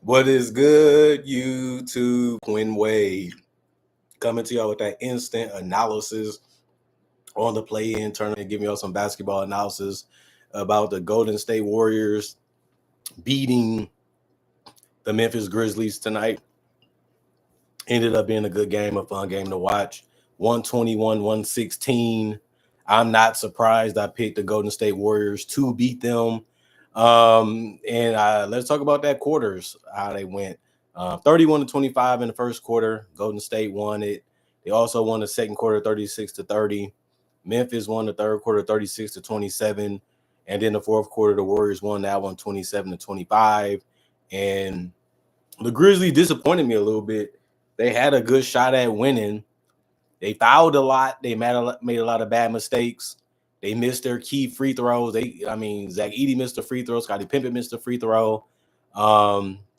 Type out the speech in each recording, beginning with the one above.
What is good, YouTube? Quinn Wade coming to y'all with that instant analysis on the play-in tournament, giving y'all some basketball analysis about the Golden State Warriors beating the Memphis Grizzlies tonight. Ended up being a good game, a fun game to watch. 121-116. I'm not surprised I picked the Golden State Warriors to beat them. And let's talk about that quarters, how they went. 31-25 in the first quarter. Golden State won it. They also won the second quarter 36-30. Memphis won the third quarter 36-27. And then the fourth quarter, the Warriors won that one 27-25. And the Grizzlies disappointed me a little bit. They had a good shot at winning. They fouled a lot. They made a lot of bad mistakes. They missed their key free throws. Zach Edey missed a free throw. Scottie Pippen missed a free throw,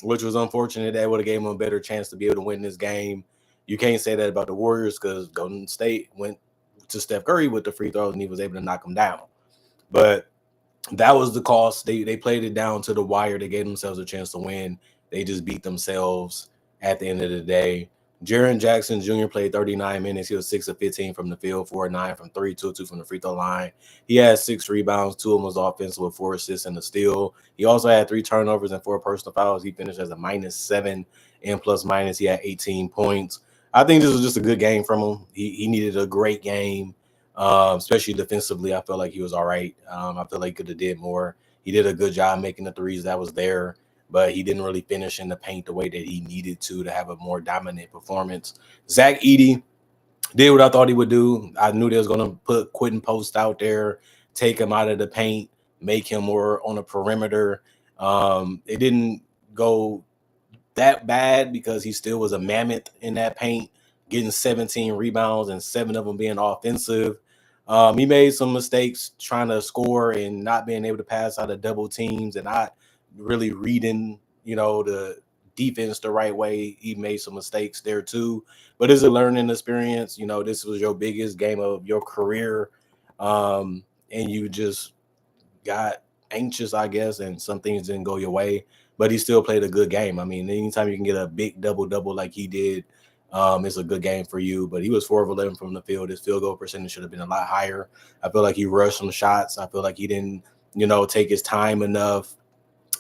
which was unfortunate. That would have gave them a better chance to be able to win this game. You can't say that about the Warriors because Golden State went to Steph Curry with the free throws and he was able to knock them down. But that was the cost. They played it down to the wire. They gave themselves a chance to win. They just beat themselves at the end of the day. Jaren Jackson Jr. played 39 minutes. He was 6 of 15 from the field, 4 of 9 from 3, 2 of 2 from the free throw line. He had 6 rebounds, 2 of them was offensive with 4 assists and a steal. He also had 3 turnovers and 4 personal fouls. He finished as a -7 in plus minus. He had 18 points. I think this was just a good game from him. He needed a great game, especially defensively. I felt like he was all right. I feel like he could have did more. He did a good job making the threes that was there, but he didn't really finish in the paint the way that he needed to have a more dominant performance. Zach Edey did what I thought he would do. I knew they was going to put Quentin Post out there, take him out of the paint, make him more on the perimeter. It didn't go that bad because he still was a mammoth in that paint, getting 17 rebounds and 7 of them being offensive. He made some mistakes trying to score and not being able to pass out of double teams and not really reading, the defense the right way. He made some mistakes there too, but it's a learning experience. This was your biggest game of your career, and you just got anxious, I guess, and some things didn't go your way, but he still played a good game. I mean, anytime you can get a big double-double like he did, it's a good game for you. But he was 4 of 11 from the field. His field goal percentage should have been a lot higher. I feel like he rushed some shots. I feel like he didn't, take his time enough.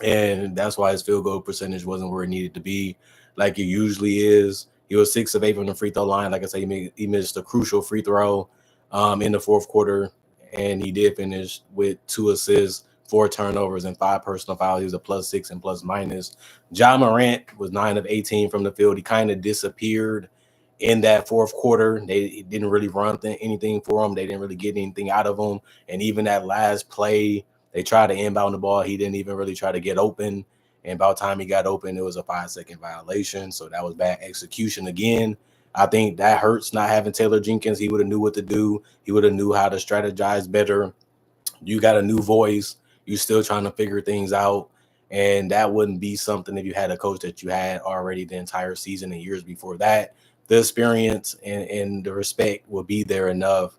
And that's why his field goal percentage wasn't where it needed to be, like it usually is. He was 6 of 8 from the free throw line. Like I said, he missed a crucial free throw in the fourth quarter, and he did finish with 2 assists, 4 turnovers, and 5 personal fouls. He was a +6 and plus minus. John Morant was 9 of 18 from the field. He kind of disappeared in that fourth quarter. They didn't really run anything for him. They didn't really get anything out of him. And even that last play, they tried to inbound the ball. He didn't even really try to get open. And by the time he got open, it was a 5-second violation. So that was bad execution again. I think that hurts not having Taylor Jenkins. He would have knew what to do. He would have knew how to strategize better. You got a new voice. You're still trying to figure things out. And that wouldn't be something if you had a coach that you had already the entire season and years before that. The experience and the respect will be there enough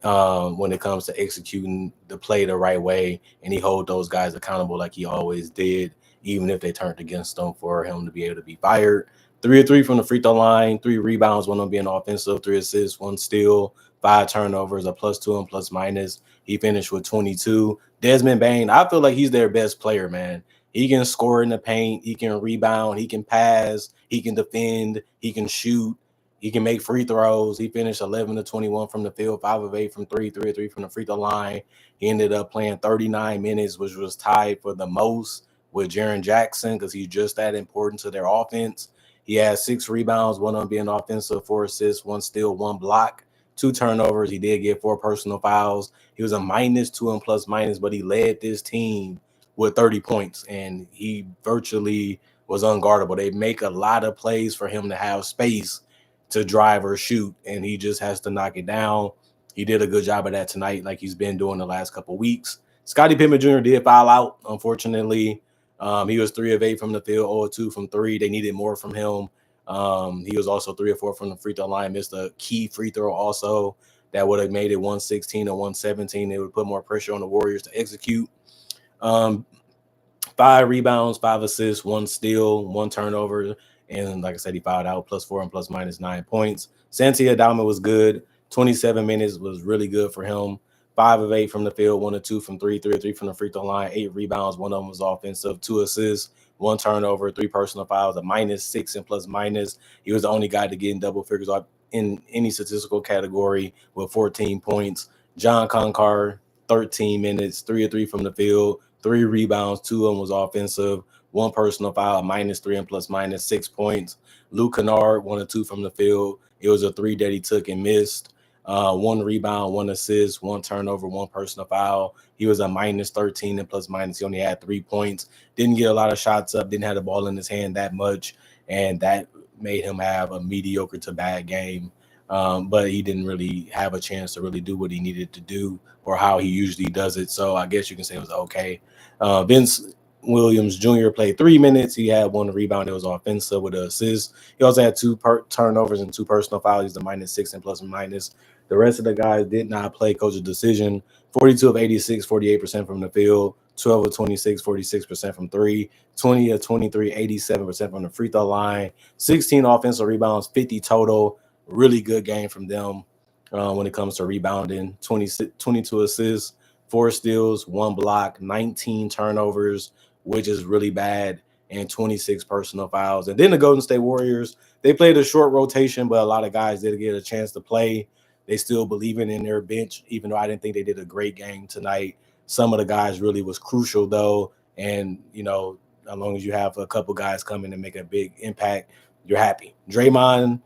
when it comes to executing the play the right way, and he hold those guys accountable like he always did, even if they turned against him, for him to be able to be fired. 3 of 3 from the free throw line, 3 rebounds, 1 of them being offensive, 3 assists, 1 steal, 5 turnovers, a +2 and plus minus. He finished with 22. Desmond Bane, I feel like he's their best player, man. He can score in the paint, he can rebound, he can pass, he can defend, he can shoot. He can make free throws. He finished 11 of 21 from the field, 5 of 8 from 3, 3 of 3 from the free throw line. He ended up playing 39 minutes, which was tied for the most with Jaren Jackson because he's just that important to their offense. He had 6 rebounds, 1 on being offensive, 4 assists, 1 steal, 1 block, 2 turnovers. He did get 4 personal fouls. He was a -2 and plus minus, but he led this team with 30 points, and he virtually was unguardable. They make a lot of plays for him to have space to drive or shoot, and he just has to knock it down. He did a good job of that tonight, like he's been doing the last couple of weeks. Scottie Pippen Jr. did foul out, unfortunately. He was 3 of 8 from the field, 0 of 2 from 3. They needed more from him. He was also 3 of 4 from the free throw line, missed a key free throw also that would have made it 116 or 117. They would put more pressure on the Warriors to execute. 5 rebounds, 5 assists, 1 steal, 1 turnover. And like I said, he fouled out +4 and +- 9 points. Santi Adama was good. 27 minutes was really good for him. 5 of 8 from the field, 1 of 2 from 3, 3 of 3 from the free throw line, 8 rebounds, 1 of them was offensive, 2 assists, 1 turnover, 3 personal fouls, a -6 and plus-minus. He was the only guy to get in double figures in any statistical category with 14 points. John Concar, 13 minutes, 3 of 3 from the field, 3 rebounds, 2 of them was offensive, 1 personal foul, -3 and plus-minus 6 points. Luke Kennard, 1 of 2 from the field. It was a 3 that he took and missed. 1 rebound, 1 assist, 1 turnover, 1 personal foul. He was a -13 and plus-minus. He only had 3 points. Didn't get a lot of shots up. Didn't have the ball in his hand that much, and that made him have a mediocre to bad game. But he didn't really have a chance to really do what he needed to do or how he usually does it. So I guess you can say it was okay. Vince Williams Jr. played 3 minutes. He had 1 rebound. It was offensive with an assist. He also had 2 turnovers and 2 personal fouls. He's a -6 and plus-minus. The rest of the guys did not play coach's decision. 42 of 86, 48% from the field. 12 of 26, 46% from 3. 20 of 23, 87% from the free throw line. 16 offensive rebounds, 50 total. Really good game from them when it comes to rebounding. 22 assists, 4 steals, 1 block, 19 turnovers, which is really bad, and 26 personal fouls. And then the Golden State Warriors, they played a short rotation, but a lot of guys didn't get a chance to play. They still believing in their bench, even though I didn't think they did a great game tonight. Some of the guys really was crucial, though. And, as long as you have a couple guys coming and make a big impact, you're happy. Draymond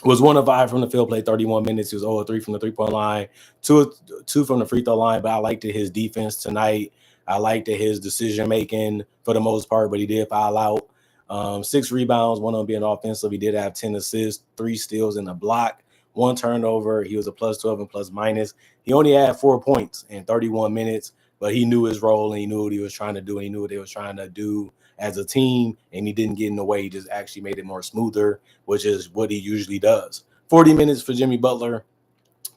was 1 of 5 from the field, played 31 minutes. He was 0 of 3 from the three-point line, 2 from the free throw line, but I liked his defense tonight. I liked his decision-making for the most part, but he did foul out. 6 rebounds, 1 of them being offensive. He did have 10 assists, 3 steals, and a block, 1 turnover. He was a +12 and plus-minus. He only had 4 points in 31 minutes, but he knew his role, and he knew what he was trying to do, and he knew what they was trying to do as a team, and he didn't get in the way. He just actually made it more smoother, which is what he usually does. 40 minutes for Jimmy Butler,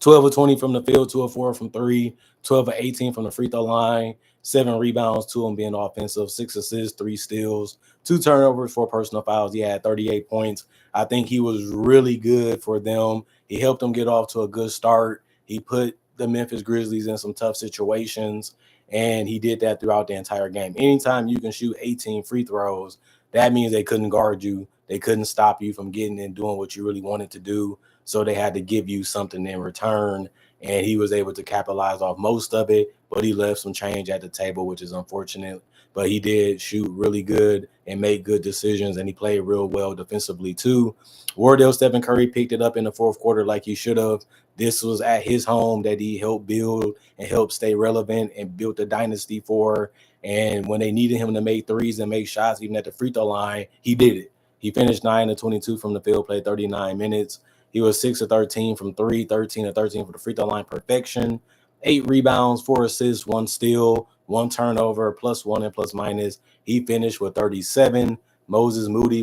12 of 20 from the field, 2 of 4 from 3, 12 of 18 from the free throw line, 7 rebounds, 2 of them being offensive, 6 assists, 3 steals, 2 turnovers, 4 personal fouls. He had 38 points. I think he was really good for them. He helped them get off to a good start. He put the Memphis Grizzlies in some tough situations, and he did that throughout the entire game. Anytime you can shoot 18 free throws, that means they couldn't guard you. They couldn't stop you from getting and doing what you really wanted to do. So they had to give you something in return, and he was able to capitalize off most of it, but he left some change at the table, which is unfortunate. But he did shoot really good and make good decisions, and he played real well defensively too. Wardell Stephen Curry picked it up in the fourth quarter like he should have. This was at his home that he helped build and help stay relevant and built a dynasty for. And when they needed him to make threes and make shots, even at the free throw line, he did it. He finished 9 of 22 from the field, played 39 minutes. He was 6 of 13 from 3, 13 of 13 for the free throw line, perfection. 8 rebounds, 4 assists, 1 steal, 1 turnover, +1 and plus-minus. He finished with 37. Moses Moody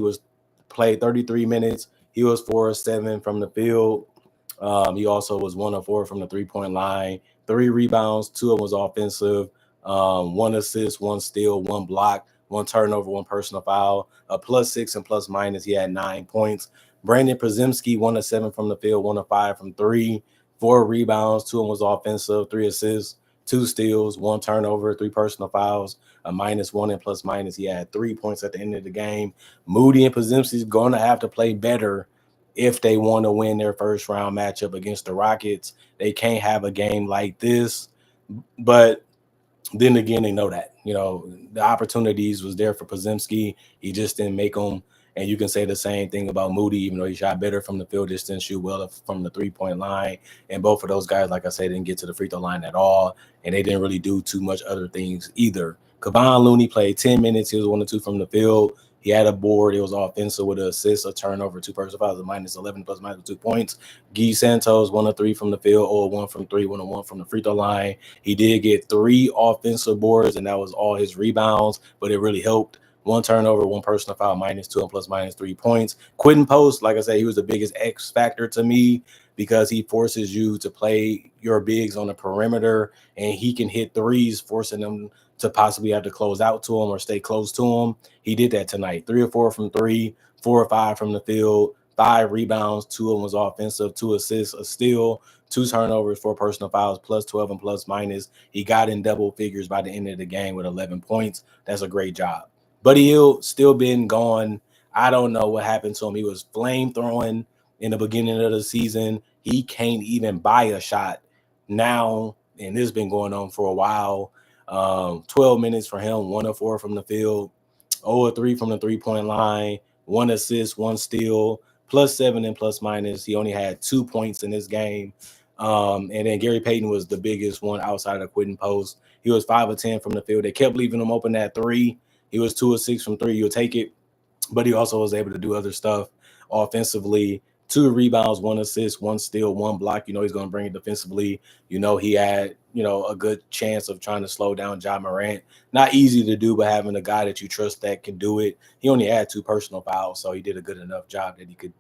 played 33 minutes. He was 4 of 7 from the field. He also was 1 of 4 from the three-point line, 3 rebounds, 2 of them was offensive, 1 assist, 1 steal, 1 block, 1 turnover, 1 personal foul, a +6 and plus-minus. He had 9 points. Brandon Przemski, 1 of 7 from the field, 1 of 5 from 3, 4 rebounds, 2 of them was offensive, 3 assists, 2 steals, 1 turnover, 3 personal fouls, a -1 and plus-minus. He had 3 points at the end of the game. Moody and Przemski is going to have to play better if they want to win their first round matchup against the Rockets. They can't have a game like this, but then again, they know that, the opportunities was there for Przemski. He just didn't make them. And you can say the same thing about Moody, even though he shot better from the field distance, shoot well from the three-point line. And both of those guys, like I said, didn't get to the free throw line at all. And they didn't really do too much other things either. Kevon Looney played 10 minutes. He was 1 of 2 from the field. He had a board. It was offensive with an assist, a turnover, 2 personal fouls, a -11 plus-minus 2 points. Guy Santos, 1 of 3 from the field, or 1 from 3, 1 of 1 from the free throw line. He did get 3 offensive boards, and that was all his rebounds, but it really helped. 1 turnover, 1 personal foul, -2 and plus-minus 3 points. Quentin Post, like I said, he was the biggest X factor to me because he forces you to play your bigs on the perimeter, and he can hit threes, forcing them to possibly have to close out to him or stay close to him. He did that tonight. 3 or 4 from 3, 4 or 5 from the field, 5 rebounds, 2 of them was offensive, 2 assists, a steal, 2 turnovers, 4 personal fouls, plus 12 and plus minus. He got in double figures by the end of the game with 11 points. That's a great job. Buddy Hield still been gone. I don't know what happened to him. He was flame throwing in the beginning of the season. He can't even buy a shot now, and this has been going on for a while. 12 minutes for him, 1 of 4 from the field, 0 of 3 from the three-point line, 1 assist, 1 steal, plus 7 and plus minus. He only had 2 points in this game. And then Gary Payton was the biggest one outside of the quitting post. He was 5 of 10 from the field. They kept leaving him open at 3. He was 2 of 6 from 3. You'll take it. But he also was able to do other stuff offensively. 2 rebounds, 1 assist, 1 steal, 1 block. You know, he's going to bring it defensively. You know, he had, you know, a good chance of trying to slow down Ja Morant. Not easy to do, but having a guy that you trust that can do it. He only had 2 personal fouls, so he did a good enough job that he could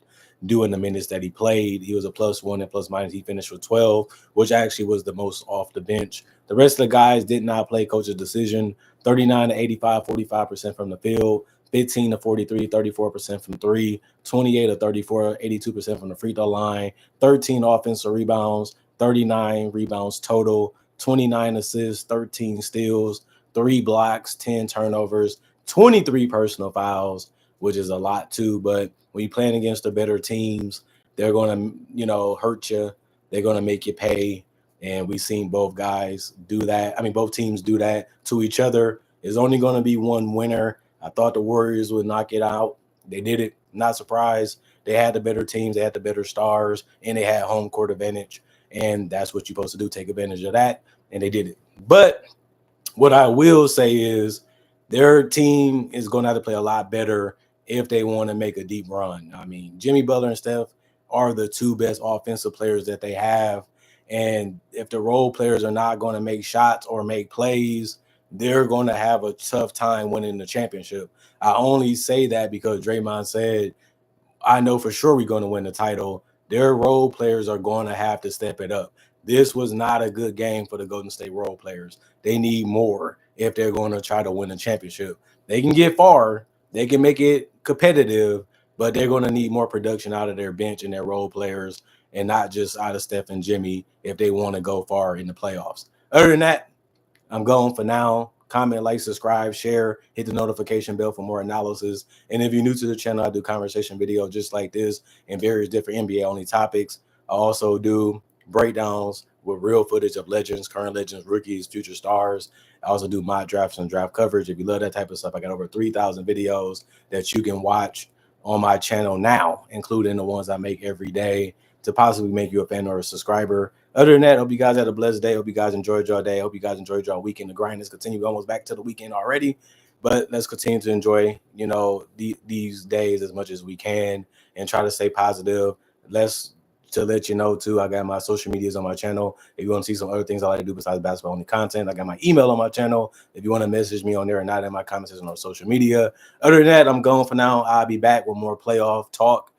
do in the minutes that he played. He was a +1 and plus minus. He finished with 12, which actually was the most off the bench. The rest of the guys did not play coach's decision. 39 to 85, 45% from the field. 15 to 43, 34% from 3, 28 to 34, 82% from the free throw line, 13 offensive rebounds, 39 rebounds total, 29 assists, 13 steals, 3 blocks, 10 turnovers, 23 personal fouls, which is a lot too. But when you're playing against the better teams, they're going to, you know, hurt you. They're going to make you pay. And we've seen both guys do that. I mean, both teams do that to each other. There's only going to be one winner. I thought the Warriors would knock it out. They did it. Not surprised. They had the better teams. They had the better stars, and they had home court advantage. And that's what you're supposed to do, take advantage of that. And they did it. But what I will say is their team is going to have to play a lot better if they want to make a deep run. I mean, Jimmy Butler and Steph are the 2 best offensive players that they have. And if the role players are not going to make shots or make plays, they're going to have a tough time winning the championship. I only say that because Draymond said, I know for sure we're going to win the title. Their role players are going to have to step it up. This was not a good game for the Golden State role players. They need more if they're going to try to win a championship. They can get far. They can make it competitive, but they're going to need more production out of their bench and their role players and not just out of Steph and Jimmy if they want to go far in the playoffs. Other than that, I'm going for now. Comment, like, subscribe, share, hit the notification bell for more analysis. And if you're new to the channel, I do conversation videos just like this and various different NBA-only topics. I also do breakdowns with real footage of legends, current legends, rookies, future stars. I also do mock drafts and draft coverage. If you love that type of stuff, I got over 3,000 videos that you can watch on my channel now, including the ones I make every day to possibly make you a fan or a subscriber. Other than that, hope you guys had a blessed day. Hope you guys enjoyed your day. Hope you guys enjoyed your weekend. The grind is continuing, almost back to the weekend already. But let's continue to enjoy, you know, these days as much as we can and try to stay positive. To let you know, too, I got my social medias on my channel. If you want to see some other things I like to do besides basketball-only content, I got my email on my channel. If you want to message me on there or not in my comment section on social media. Other than that, I'm going for now. I'll be back with more playoff talk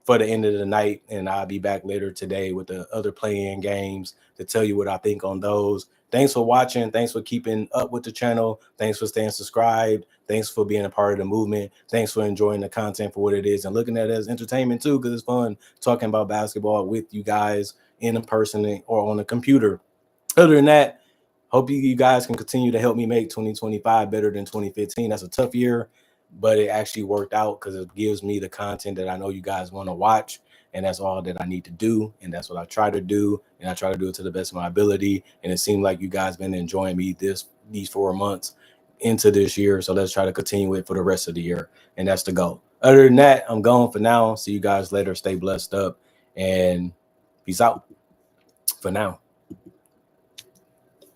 for the end of the night, and I'll be back later today with the other play-in games to tell you what I think on those. Thanks for watching. Thanks for keeping up with the channel. Thanks for staying subscribed. Thanks for being a part of the movement. Thanks for enjoying the content for what it is and looking at it as entertainment too, because it's fun talking about basketball with you guys in person or on the computer. Other than that, hope you guys can continue to help me make 2025 better than 2015. That's a tough year, but it actually worked out because it gives me the content that I know you guys want to watch, and that's all that I need to do, and that's what I try to do, and I try to do it to the best of my ability, and it seemed like you guys been enjoying me these 4 months into this year, so let's try to continue it for the rest of the year, and that's the goal. Other than that, I'm going for now. See you guys later. Stay blessed up, and peace out for now.